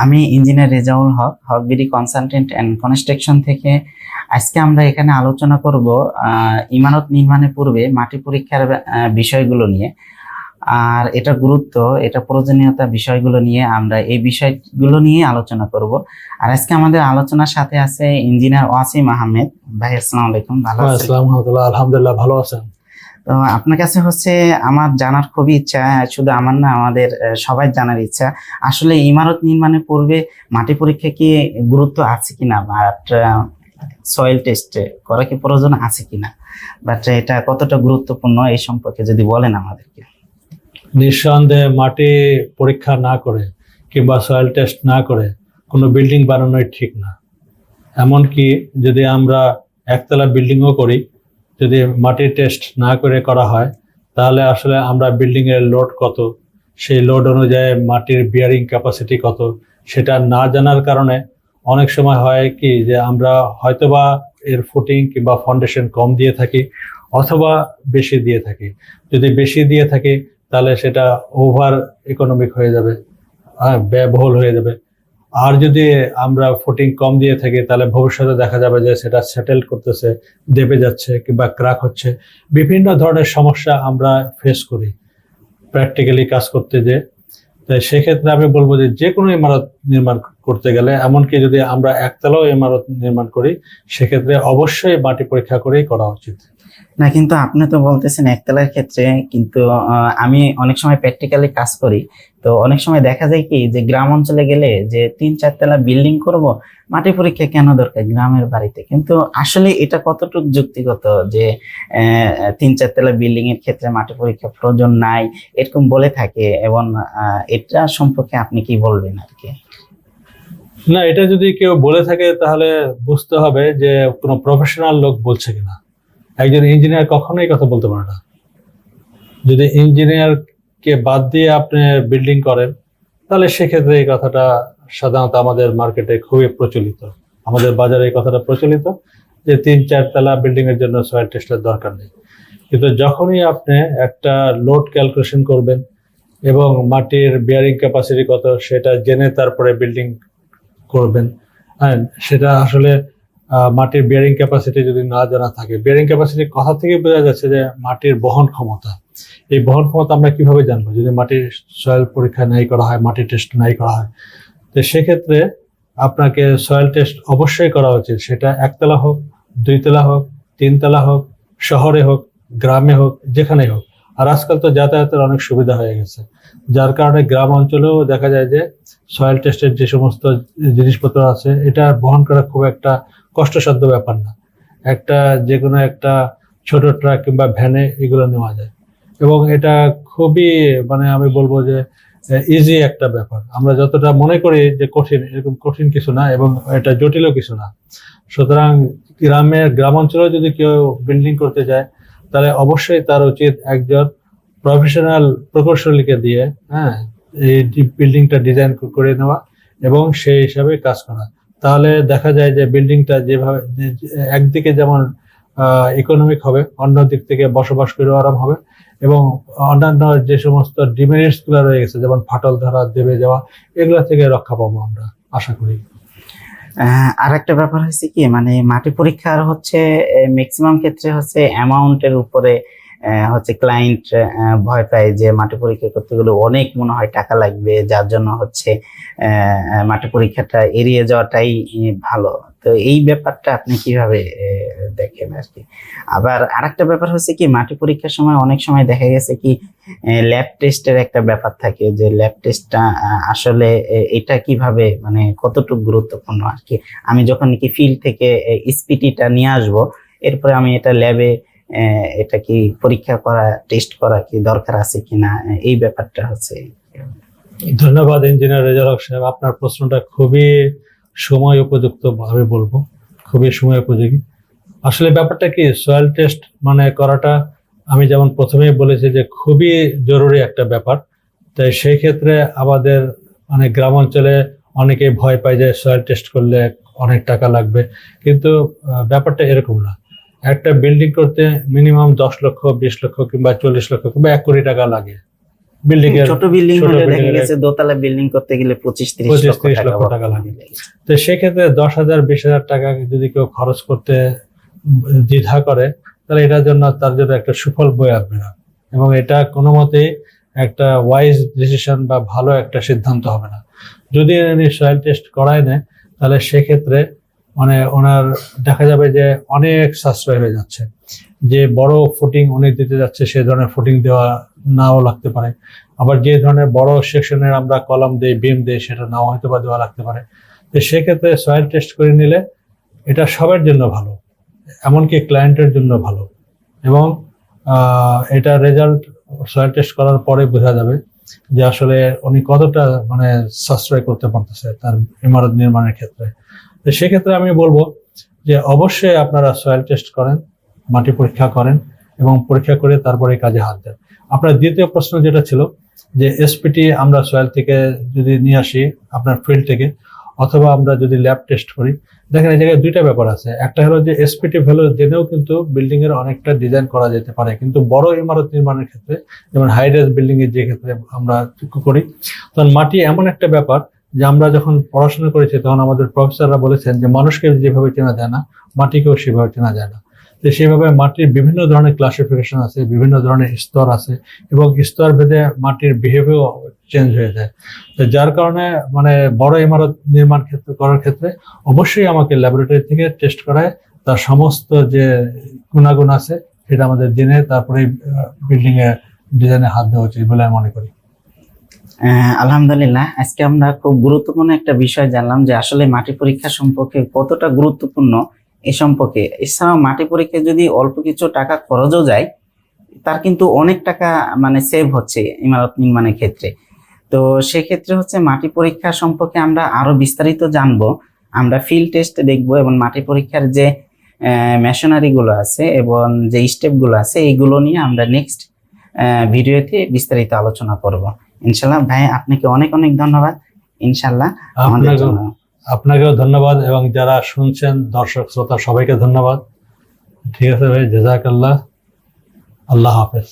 আমি engineer Rezaul Haque, HaqBD consultant and construction থেকে। আজকে আমরা এখানে আলোচনা করব ইমারত নির্মাণের পূর্বে মাটি পরীক্ষার বিষয়গুলো নিয়ে। আর এটা গুরুত্ব, এটা প্রয়োজনীয়তা বিষয়গুলো নিয়ে আমরা এই বিষয়গুলো নিয়ে আলোচনা করব। আর আজকে আমাদের আলোচনার সাথে আছে ইঞ্জিনিয়ার ওয়াসিম আহমেদ ভাই। আসসালামু আলাইকুম, ভালো আছেন? আসসালামু আলাইকুম, আলহামদুলিল্লাহ, ভালো আছেন? তো আপনার কাছে আমার জানার খুবই ইচ্ছা, শুধু আমার না, আমাদের সবাই জানার ইচ্ছা, আসলে ইমারত নির্মাণের পূর্বে মাটি পরীক্ষা কি গুরুত্ব আছে কিনা, বাট সয়েল টেস্ট করা কি প্রয়োজন আছে কিনা, বাট এটা কতটা গুরুত্বপূর্ণ এই সম্পর্কে যদি বলেন আমাদেরকে। নিঃসন্দেহে মাটি পরীক্ষা না করে কিংবা সয়েল টেস্ট না করে কোনো বিল্ডিং বানানোই ঠিক না। এমনকি যদি আমরা একতলা বিল্ডিংও করি, যদি মাটির টেস্ট না করে করা হয়, তাহলে আসলে আমরা বিল্ডিংয়ের লোড কত, সেই লোড অনুযায়ী মাটির বিয়ারিং ক্যাপাসিটি কত, সেটা না জানার কারণে অনেক সময় হয় কি যে আমরা হয়তোবা এর ফুটিং কিংবা ফাউন্ডেশন কম দিয়ে থাকি অথবা বেশি দিয়ে থাকি। যদি বেশি দিয়ে থাকি তাহলে সেটা ওভার ইকোনমিক হয়ে যাবে, ব্যয়বহুল হয়ে যাবে। আর যদি আমরা ফুটিং কম দিয়ে থাকি তাহলে ভবিষ্যতে দেখা যাবে যে সেটা সেটেল করতেছে, দেবে যাচ্ছে কিংবা ক্র্যাক হচ্ছে। বিভিন্ন ধরনের সমস্যা আমরা ফেস করি প্র্যাকটিক্যালি কাজ করতে যে। তাই সেক্ষেত্রে আমি বলবো যে কোনো ইমারত নির্মাণ করতে গেলে, এমনকি যদি আমরা একতলাও ইমারত নির্মাণ করি, সেক্ষেত্রে অবশ্যই মাটি পরীক্ষা করেই করা উচিত। না, কিন্তু আপনি তো বলতেছেন একতলার ক্ষেত্রে, কিন্তু আমি অনেক সময় প্র্যাকটিক্যালি কাজ করি, তো অনেক সময় দেখা যায় কি যে গ্রাম অঞ্চলে গেলে যে 3-4 তলা বিল্ডিং করব, মাটি পরীক্ষা কেন দরকার গ্রামের বাড়িতে? কিন্তু আসলে এটা কতটুকু যুক্তিগত যে 3-4 তলা বিল্ডিং এর ক্ষেত্রে মাটি পরীক্ষা প্রয়োজন নাই, এরকম বলে থাকে, এবং এটা সম্পর্কে আপনি কি বলবেন আর কি? না, এটা যদি কেউ বলে থাকে তাহলে বুঝতে হবে যে কোনো প্রফেশনাল লোক বলছে কিনা। একজন ইঞ্জিনিয়ার কখনোই কথা বলতে পারে না। যদি ইঞ্জিনিয়ারকে বাদ দিয়ে আপনি বিল্ডিং করেন, তাহলে সেক্ষেত্রে এই কথাটা সাধারণত আমাদের মার্কেটে খুবই প্রচলিত, আমাদের বাজারে এই কথাটা প্রচলিত যে 3-4 তলা বিল্ডিং এর জন্য সয়েল টেস্টের দরকার নেই। কিন্তু যখনই আপনি একটা লোড ক্যালকুলেশন করবেন এবং মাটির বিয়ারিং ক্যাপাসিটি কত সেটা জেনে তারপরে বিল্ডিং করবেন, হ্যাঁ, সেটা আসলে মাটির বিয়ারিং ক্যাপাসিটি যদি না জানা থাকে, বিয়ারিং ক্যাপাসিটি কথা থেকে বোঝা যাচ্ছে যে মাটির বহন ক্ষমতা। এই বহন ক্ষমতা আমরা কিভাবে জানবো যদি মাটির সয়েল পরীক্ষা নাই করা হয়, মাটির টেস্ট নাই করা হয়? তো সেক্ষেত্রে আপনাকে সয়েল টেস্ট অবশ্যই করা উচিত, সেটা একতলা হোক, 2 তলা হোক, 3 তলা হোক, শহরে হোক, গ্রামে হোক, যেখানেই হোক। আর আজকাল তো যাতায়াতের অনেক সুবিধা হয়ে গেছে, যার কারণে গ্রাম অঞ্চলেও দেখা যায় যে সয়েল টেস্টের যে সমস্ত জিনিসপত্র আছে এটা বহন করা খুব একটা কষ্টসাধ্য ব্যাপার না। যে কোনো একটা ছোট ট্রাক কিংবা ভ্যানে এগুলো নেওয়া যায়, এবং এটা খুবই আমি বলবো যে ইজি একটা ব্যাপার। আমরা যতটা মনে করি যে কঠিন, এরকম কঠিন কিছু না এবং এটা জটিলও কিছু না। সুতরাং গ্রাম অঞ্চলে যদি কেউ বিল্ডিং করতে যায় তাহলে অবশ্যই তার উচিত একজন প্রফেশনাল প্রকৌশলীকে দিয়ে, হ্যাঁ, এই বিল্ডিংটা ডিজাইন করে নেওয়া এবং সেই হিসাবে কাজ করা। তাহলে দেখা যায় যে বিল্ডিংটা যেভাবে একদিকে যেমন ইকোনমিক হবে, অন্য দিক থেকে বসবাস করে আরাম হবে, এবং অন্যান্য যে সমস্ত ডিমেরিটস গুলো রয়ে গেছে যেমন ফাটল ধরা, দেবে যাওয়া, এগুলো থেকে রক্ষা পাবো আমরা আশা করি। আর একটা ব্যাপার কি, মাটি পরীক্ষার ম্যাক্সিমাম ক্ষেত্রে অ্যামাউন্টের উপরে ক্লায়েন্ট ভয় পায় যে মাটি পরীক্ষা করতে গেলে অনেক মনে হয় টাকা লাগবে, যার জন্য মাটি পরীক্ষাটা এড়িয়ে যাওয়াটাই ভালো। তো এই ব্যাপারটা আপনি কিভাবে দেখেন আর কি? আবার আরেকটা ব্যাপার কি, মাটি পরীক্ষার সময় অনেক সময় দেখা গেছে কি ল্যাব টেস্টের একটা ব্যাপার থাকে, যে ল্যাব টেস্টটা আসলে এটা কিভাবে কতটুকু গুরুত্বপূর্ণ আর কি? আমি যখন নাকি ফিল্ড থেকে স্পিটিটা নিয়ে আসবো, এরপরে আমি এটা ল্যাবে এটা কি পরীক্ষা করা, টেস্ট করা কি দরকার আছে কিনা, এই ব্যাপারটা ধন্যবাদ ইঞ্জিনিয়ার রেজাউল হক সাহেব, আপনার প্রশ্নটা খুবই সময় উপযুক্ত ভাবে বলবো, খুবই সময় উপযোগী। আসলে ব্যাপারটা কি, সয়েল টেস্ট করাটা আমি যেমন প্রথমেই বলেছি যে খুবই জরুরি একটা ব্যাপার। তাই সেই ক্ষেত্রে আমাদের গ্রাম অঞ্চলে অনেকে ভয় পায় যে সয়েল টেস্ট করলে অনেক টাকা লাগবে, কিন্তু ব্যাপারটা এরকম না। একটা বিল্ডিং করতে মিনিমাম 10 লক্ষ, 20 লক্ষ কিংবা 40 লক্ষ কিংবা 1 কোটি টাকা লাগে। বিল্ডিং এর ছোট বিল্ডিং ছোট হলে দেখা building এর গেছে দোতলা বিল্ডিং করতে গেলে 25-30 25-30 লক্ষ টাকা লক্ষ টাকা লাগে। তো সেক্ষেত্রে 10,000-20,000 টাকা যদি কেউ খরচ করতে দ্বিধা করে, তাহলে এটার জন্য তার জন্য একটা সুফল বয়ে আসবে না, এবং এটা কোনো মতেই একটা ওয়াইজ ডিসিশন বা ভালো একটা সিদ্ধান্ত হবে না। যদি উনি সয়েল টেস্ট করায় নেয়, তাহলে সেক্ষেত্রে মানে ওনার দেখা যাবে যে অনেক সাশ্রয় হয়ে যাচ্ছে। যে বড় ফুটিং উনি দিতে যাচ্ছে সে ধরনের ফুটিং দেওয়া নাও লাগতে পারে, আবার যে ধরনের বড় সেকশনের আমরা কলাম দেই, বিম দেই, সেটা নাও হয়তো বা দেওয়া লাগতে পারে। তো সেক্ষেত্রে সয়েল টেস্ট করে নিলে এটা সবার জন্য ভালো, এমনকি ক্লায়েন্টের জন্য ভালো, এবং এটা রেজাল্ট সয়েল টেস্ট করার পরে বোঝা যাবে যে আসলে উনি কতটা মানে সাশ্রয় করতে পারতেছে তার ইমারত নির্মাণের ক্ষেত্রে। তো সেক্ষেত্রে আমি বলবো যে অবশ্যই আপনারা সয়েল টেস্ট করেন, মাটি পরীক্ষা করেন, এবং পরীক্ষা করে তারপরে কাজে হাত দেন। আপনার দ্বিতীয় প্রশ্ন যেটা ছিল যে এসপিটি আমরা সয়েল থেকে যদি নিয়ে আসি আপনার ফিল্ড থেকে, অথবা আমরা যদি ল্যাব টেস্ট করি, দেখেন এই জায়গায় দুইটা ব্যাপার আছে। একটা হলো যে এসপিটি ভ্যালু জেনেও কিন্তু বিল্ডিং এর অনেকটা ডিজাইন করা যেতে পারে, কিন্তু বড় ইমারত নির্মাণের ক্ষেত্রে, যেমন হাই রাইজ বিল্ডিং এর যে ক্ষেত্রে আমরা করি, তখন মাটি এমন একটা ব্যাপার যে আমরা যখন পড়াশোনা করেছি তখন আমাদের প্রফেসররা বলেছেন যে মানুষকে যেভাবে চেনা যায় না, মাটিকেও সেভাবে চেনা যায় না। তো সেভাবে মাটির বিভিন্ন ধরনের ক্লাসিফিকেশন আছে, বিভিন্ন ধরনের স্তর আছে, এবং স্তর ভেদে মাটির বিহেভিয়ার চেঞ্জ হয়ে যায়। তো যার কারণে মানে বড় ইমারত নির্মাণ করার ক্ষেত্রে অবশ্যই আমাকে ল্যাবরেটরি থেকে টেস্ট করায় তার সমস্ত যে গুণাগুণ আছে সেটা আমাদের জেনে তারপরে বিল্ডিং এর ডিজাইনে হাত দেওয়া উচিত বলে আমি মনে করি। আলহামদুলিল্লাহ, আজকে আমরা খুব গুরুত্বপূর্ণ একটা বিষয় জানলাম যে আসলে মাটি পরীক্ষা সম্পর্কে কতটা গুরুত্বপূর্ণ এ সম্পর্কে। এছাড়াও মাটি পরীক্ষায় যদি অল্প কিছু টাকা খরচও যায়, তার কিন্তু অনেক টাকা মানে সেভ হচ্ছে ইমারত নির্মাণের ক্ষেত্রে। তো সেক্ষেত্রে হচ্ছে মাটি পরীক্ষা সম্পর্কে আমরা আরো বিস্তারিত জানবো, আমরা ফিল্ড টেস্ট দেখবো, এবং মাটি পরীক্ষার যে মেশিনারি গুলো আছে এবং যে স্টেপ গুলো আছে এইগুলো নিয়ে আমরা নেক্সট ভিডিওতে বিস্তারিত আলোচনা করব ইনশাল্লাহ। ভাই আপনাকে অনেক অনেক ধন্যবাদ। ইনশাল্লাহ আমাদের জন্য আপনাকেও ধন্যবাদ, এবং যারা শুনছেন দর্শক শ্রোতা সবাইকে ধন্যবাদ। ঠিক আছে ভাই, জাযাকাল্লাহ, আল্লাহ হাফেজ।